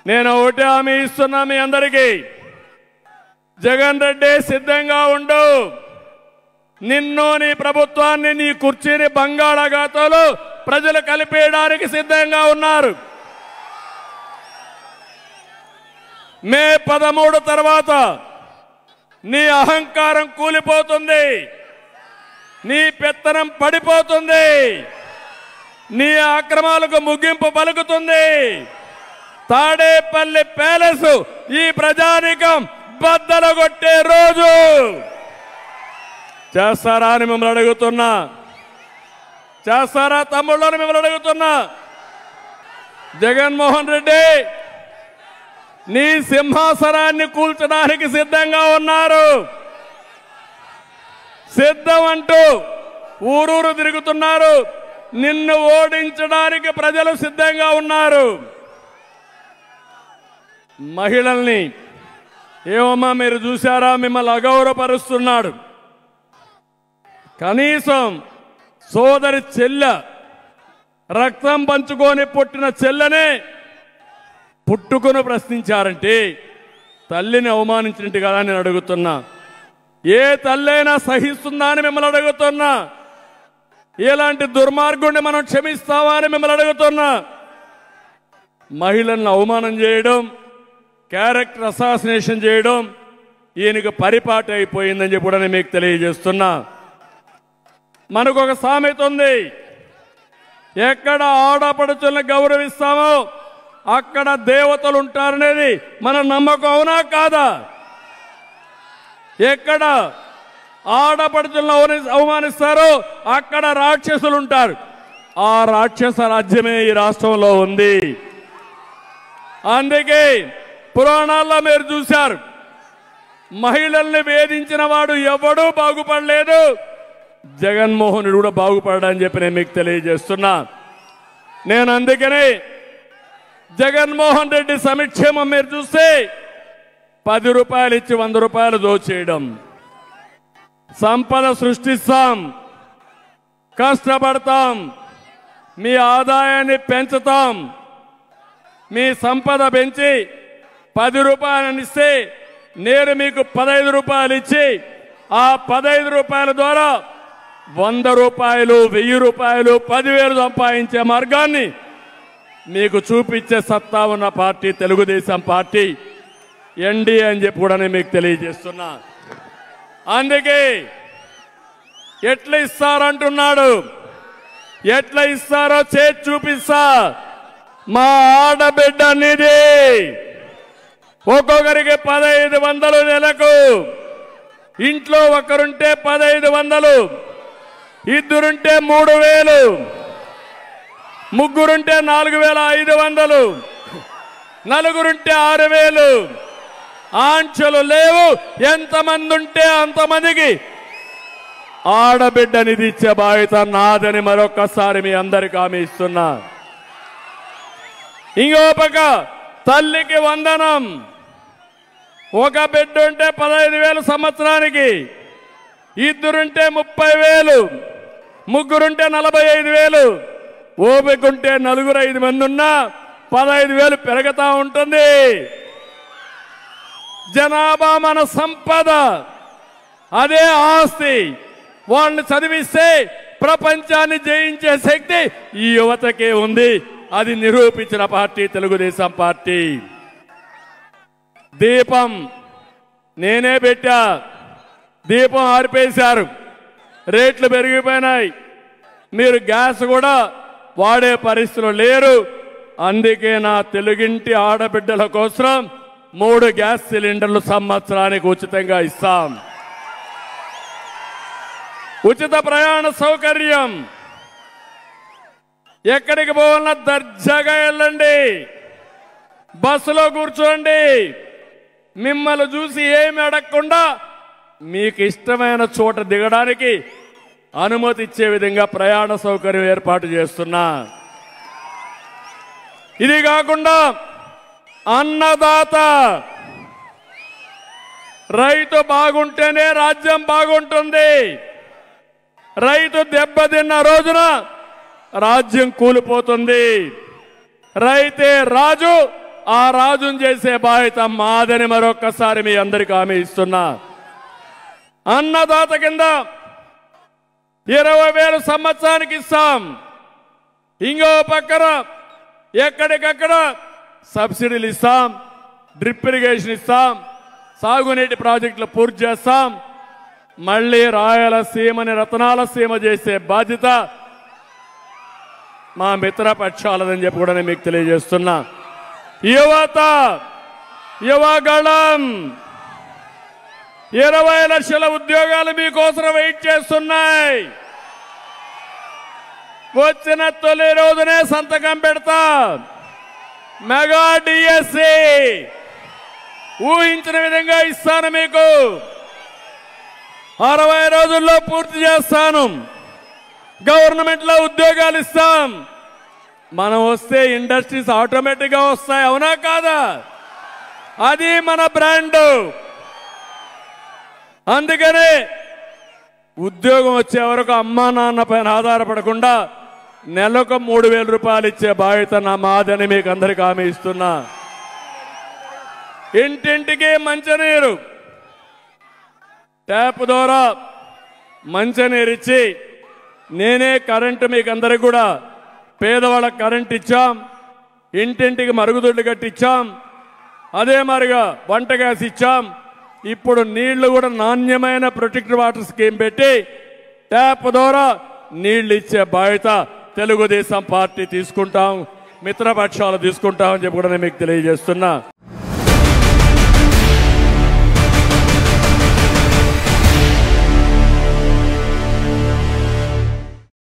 నేను ఒకటి హామీ ఇస్తున్నా మీ అందరికీ, జగన్ రెడ్డి సిద్ధంగా ఉండు. నిన్ను నీ ప్రభుత్వాన్ని నీ కుర్చీని బంగాళాఖాతంలో ప్రజలు కలిపేయడానికి సిద్ధంగా ఉన్నారు. మే 13 తర్వాత నీ అహంకారం కూలిపోతుంది, నీ పెత్తనం పడిపోతుంది, నీ అక్రమాలకు ముగింపు పలుకుతుంది. తాడేపల్లి ప్యాలెస్ ఈ ప్రజానికం బద్దలగొట్టే రోజు. చేస్తారా అని మిమ్మల్ని అడుగుతున్నా, చేస్తారా తమ్ముళ్ళని మిమ్మల్ని అడుగుతున్నా. జగన్మోహన్ రెడ్డి నీ సింహాసనాన్ని కూల్చడానికి సిద్ధంగా ఉన్నారు. సిద్ధం అంటూ ఊరూరు తిరుగుతున్నారు. నిన్ను ఓడించడానికి ప్రజలు సిద్ధంగా ఉన్నారు. మహిళల్ని ఏమమ్మా మీరు చూశారా, మిమ్మల్ని అగౌరవపరుస్తున్నాడు. కనీసం సోదరి చెల్లె, రక్తం పంచుకొని పుట్టిన చెల్లెనే పుట్టుకొని ప్రశ్నించారంటే తల్లిని అవమానించినట్టు కదా నేను అడుగుతున్నా. ఏ తల్లైనా సహిస్తుందా అని మిమ్మల్ని అడుగుతున్నా. ఇలాంటి దుర్మార్గుడిని మనం క్షమిస్తావా అని మిమ్మల్ని అడుగుతున్నా. మహిళలను అవమానం చేయడం, క్యారెక్టర్ అసాసినేషన్ చేయడం ఈయనకు పరిపాటి అయిపోయిందని చెప్పి కూడా నేను మీకు తెలియజేస్తున్నా. మనకు ఒక సామెత ఉంది, ఎక్కడ ఆడపడుచులను గౌరవిస్తామో అక్కడ దేవతలు ఉంటారనేది మన నమ్మకం. అవునా కాదా? ఎక్కడ ఆడపడుచులను అవమానిస్తారో అక్కడ రాక్షసులు ఉంటారు. ఆ రాక్షస రాజ్యమే ఈ రాష్ట్రంలో ఉంది. అందుకే పురాణాల్లో మీరు చూశారు, మహిళల్ని వేధించిన వాడు ఎవడూ బాగుపడలేదు. జగన్మోహనుడు కూడా బాగుపడని చెప్పి నేను మీకు తెలియజేస్తున్నా. నేను అందుకనే జగన్మోహన్ రెడ్డి సంక్షేమం మీరు చూస్తే 10 రూపాయలు ఇచ్చి 100 రూపాయలు దోచేయడం. సంపద సృష్టిస్తాం, కష్టపడతాం, మీ ఆదాయాన్ని పెంచుతాం. మీ సంపద పెంచి 10 రూపాయలు ఇస్తే నేను మీకు 15 రూపాయలు ఇచ్చి ఆ 15 రూపాయల ద్వారా 100 రూపాయలు, 1000 రూపాయలు, 10,000 సంపాదించే మార్గాన్ని మీకు చూపించే సత్తా ఉన్న పార్టీ తెలుగుదేశం పార్టీ, ఎన్డీఏ అని చెప్పి కూడా నేను మీకు తెలియజేస్తున్నా. అందుకే ఎట్లా ఇస్తారంటున్నాడు, ఎట్లా ఇస్తారో చేసి చూపిస్తా. మా ఆడబిడ్డ నిధి ఒక్కొక్కరికి 1500 నెలకు. ఇంట్లో ఒకరుంటే 1500, ఇద్దరుంటే 3000, ముగ్గురుంటే 4500, నలుగురుంటే 6000. ఆంక్షలు లేవు. ఎంతమంది ఉంటే అంతమందికి ఆడబిడ్డ నిధి ఇచ్చే బాధ్యత నాదని మరొక్కసారి మీ అందరికీ హామీ ఇస్తున్నా. ఇంకో పక్క తల్లికి వందనం. ఒక బిడ్డ ఉంటే 15,000 సంవత్సరానికి, ఇద్దరుంటే 30,000, ముగ్గురుంటే 45,000. ఓపికంటే 4-5 మంది ఉన్నా 15,000 పెరుగుతా ఉంటుంది. జనాభా మన సంపద, అదే ఆస్తి. వాళ్ళని చదివిస్తే ప్రపంచాన్ని జయించే శక్తి ఈ యువతకే ఉంది. అది నిరూపించిన పార్టీ తెలుగుదేశం పార్టీ. దీపం నేనే పెట్టా, దీపం ఆర్పేశారు. రేట్లు పెరిగిపోయినాయి. మీరు గ్యాస్ కూడా వాడే పరిస్థితులు లేరు. అందుకే నా తెలుగింటి ఆడబిడ్డల కోసం 3 గ్యాస్ సిలిండర్లు సంవత్సరానికి ఉచితంగా ఇస్తాం. ఉచిత ప్రయాణ సౌకర్యం. ఎక్కడికి పోవాలన్నా దర్జాగా వెళ్ళండి, బస్సులో కూర్చోండి. మిమ్మల్ని చూసి ఏమి అడగకుండా మీకు ఇష్టమైన చోట దిగడానికి అనుమతి ఇచ్చే విధంగా ప్రయాణ సౌకర్యం ఏర్పాటు చేస్తున్నా. ఇది కాకుండా అన్నదాత, రైతు బాగుంటేనే రాజ్యం బాగుంటుంది. రైతు దెబ్బతిన్న రోజున రాజ్యం కూలిపోతుంది. రైతే రాజు, ఆ రాజును చేసే బాధ్యత మాదని మరొక్కసారి మీ అందరికీ హామీ ఇస్తున్నా. అన్నదాత కింద 20,000 సంవత్సరానికి ఇస్తాం. ఇంకో పక్కన ఎక్కడికక్కడ సబ్సిడీలు ఇస్తాం, డ్రిప్ ఇరిగేషన్ ఇస్తాం, సాగునీటి ప్రాజెక్టులు పూర్తి చేస్తాం. మళ్ళీ రాయలసీమని రతనాలసీమ చేసే బాధ్యత మా మిత్రపక్షాలదని చెప్పి కూడా నేను మీకు తెలియజేస్తున్నా. యువత, యువగళం 20 లక్షల ఉద్యోగాలు మీకోసం వెయిట్ చేస్తున్నాయి. వచ్చిన తొలి రోజునే సంతకం పెడతా. మెగా డిఎస్సి ఊహించిన విధంగా ఇస్తాను. మీకు 60 రోజుల్లో పూర్తి చేస్తాను. గవర్నమెంట్ లో ఉద్యోగాలు ఇస్తాం. మనం వస్తే ఇండస్ట్రీస్ ఆటోమేటిక్ గా వస్తాయి, అవునా కాదా? అది మన బ్రాండ్. అందుకనే ఉద్యోగం వచ్చే వరకు అమ్మా నాన్న పైన ఆధారపడకుండా నెలకు 3,000 రూపాయలు ఇచ్చే బాధ్యత నా మాదని మీకు అందరికీ హామీ ఇస్తున్నా. ఇంటింటికి మంచినీరు ట్యాప్ ద్వారా మంచినీరు ఇచ్చి నేనే కరెంటు మీకు అందరికి కూడా పేదవాళ్ళకి కరెంట్ ఇచ్చాం. ఇంటింటికి మరుగుదొడ్లు కట్టించాం. అదే మరిగా వంట గ్యాస్ ఇచ్చాం. ఇప్పుడు నీళ్లు కూడా నాణ్యమైన ప్రొటెక్టెడ్ వాటర్ స్కీమ్ పెట్టి ట్యాప్ ద్వారా నీళ్లు ఇచ్చే బాధ్యత తెలుగుదేశం పార్టీ తీసుకుంటాం, మిత్రపక్షాలు తీసుకుంటామని చెప్పి కూడా నేను మీకు తెలియజేస్తున్నా.